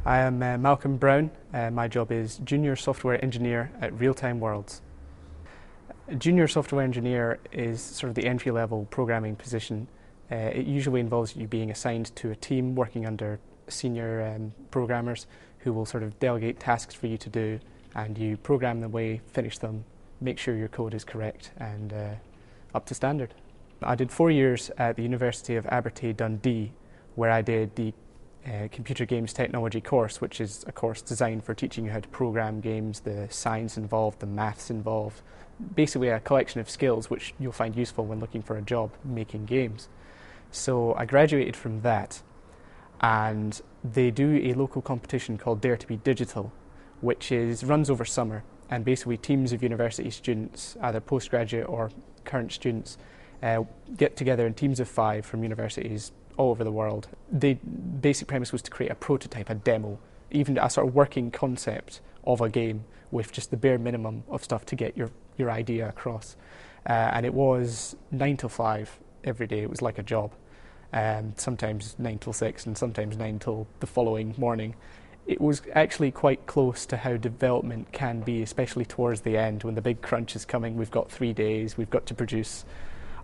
I am Malcolm Brown. My job is Junior Software Engineer at Real-Time Worlds. A Junior Software Engineer is sort of the entry-level programming position. It usually involves you being assigned to a team working under senior programmers who will sort of delegate tasks for you to do, and you program them away, finish them, make sure your code is correct and up to standard. I did 4 years at the University of Abertay, Dundee, where I did the computer games technology course, which is a course designed for teaching you how to program games, the science involved, the maths involved, basically a collection of skills which you'll find useful when looking for a job making games. So I graduated from that, and they do a local competition called Dare to be Digital, which runs over summer, and basically teams of university students, either postgraduate or current students, get together in teams of 5 from universities all over the world. The basic premise was to create a prototype, a demo, even a sort of working concept of a game with just the bare minimum of stuff to get your idea across. And it was 9 till 5 every day. It was like a job. Sometimes 9 till 6 and sometimes 9 till the following morning. It was actually quite close to how development can be, especially towards the end when the big crunch is coming. We've got 3 days, we've got to produce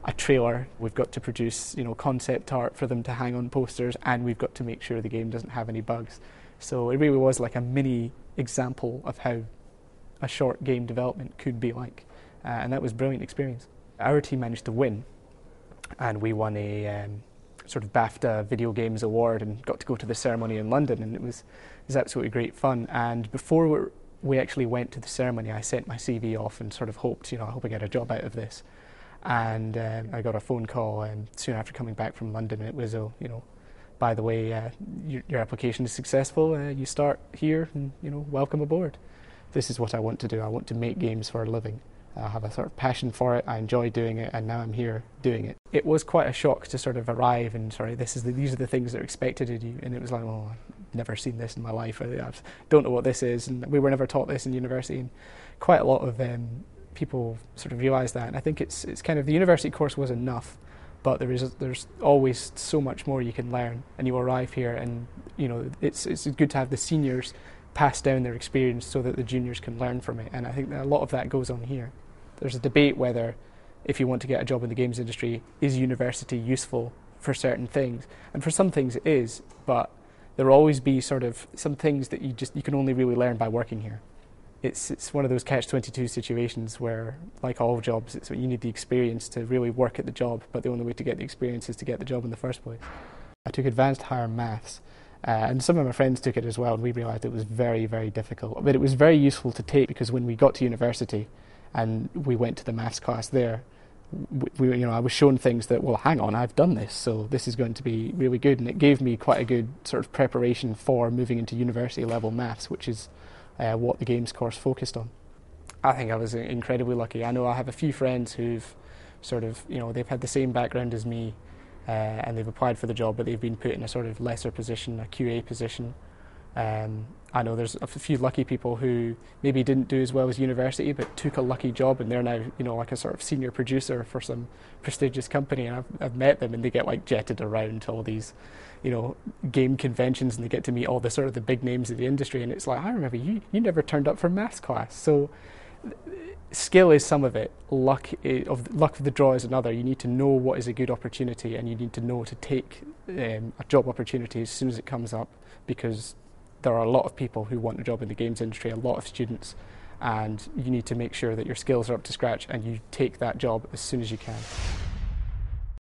a trailer, we've got to produce concept art for them to hang on posters, and we've got to make sure the game doesn't have any bugs. So it really was like a mini example of how a short game development could be like, and that was a brilliant experience. Our team managed to win, and we won a sort of BAFTA Video Games Award and got to go to the ceremony in London, and it was absolutely great fun. And before we actually went to the ceremony, I sent my CV off and sort of hoped, I hope I get a job out of this. And I got a phone call soon after coming back from London, and it was, by the way, your application is successful, you start here, and welcome aboard. This is what I want to do. I want to make games for a living. I have a sort of passion for it, I enjoy doing it, and now I'm here doing it. It was quite a shock to sort of arrive and, these are the things that are expected of you, and it was like, oh, I've never seen this in my life, I don't know what this is, and we were never taught this in university, and quite a lot of people sort of realise that, and I think it's kind of, the university course was enough, but there's always so much more you can learn, and you arrive here, and it's good to have the seniors pass down their experience so that the juniors can learn from it, and I think that a lot of that goes on here. There's a debate whether, if you want to get a job in the games industry, is university useful for certain things, and for some things it is, but there will always be sort of some things that you can only really learn by working here. It's one of those catch-22 situations where, like all jobs, you need the experience to really work at the job, but the only way to get the experience is to get the job in the first place. I took advanced higher maths, and some of my friends took it as well, and we realised it was very, very difficult. But it was very useful to take, because when we got to university and we went to the maths class there, I was shown things that, well, hang on, I've done this, so this is going to be really good, and it gave me quite a good sort of preparation for moving into university level maths, which is what the games course focused on. I think I was incredibly lucky. I know I have a few friends who've sort of, they've had the same background as me, and they've applied for the job, but they've been put in a sort of lesser position, a QA position. I know there's a few lucky people who maybe didn't do as well as university, but took a lucky job, and they're now, like a sort of senior producer for some prestigious company, and I've met them, and they get like jetted around to all these game conventions, and they get to meet all the sort of the big names of the industry, and it's like, I remember you never turned up for maths class. So skill is some of it, luck of the draw is another. You need to know what is a good opportunity, and you need to know to take a job opportunity as soon as it comes up, because there are a lot of people who want a job in the games industry, a lot of students, and you need to make sure that your skills are up to scratch and you take that job as soon as you can.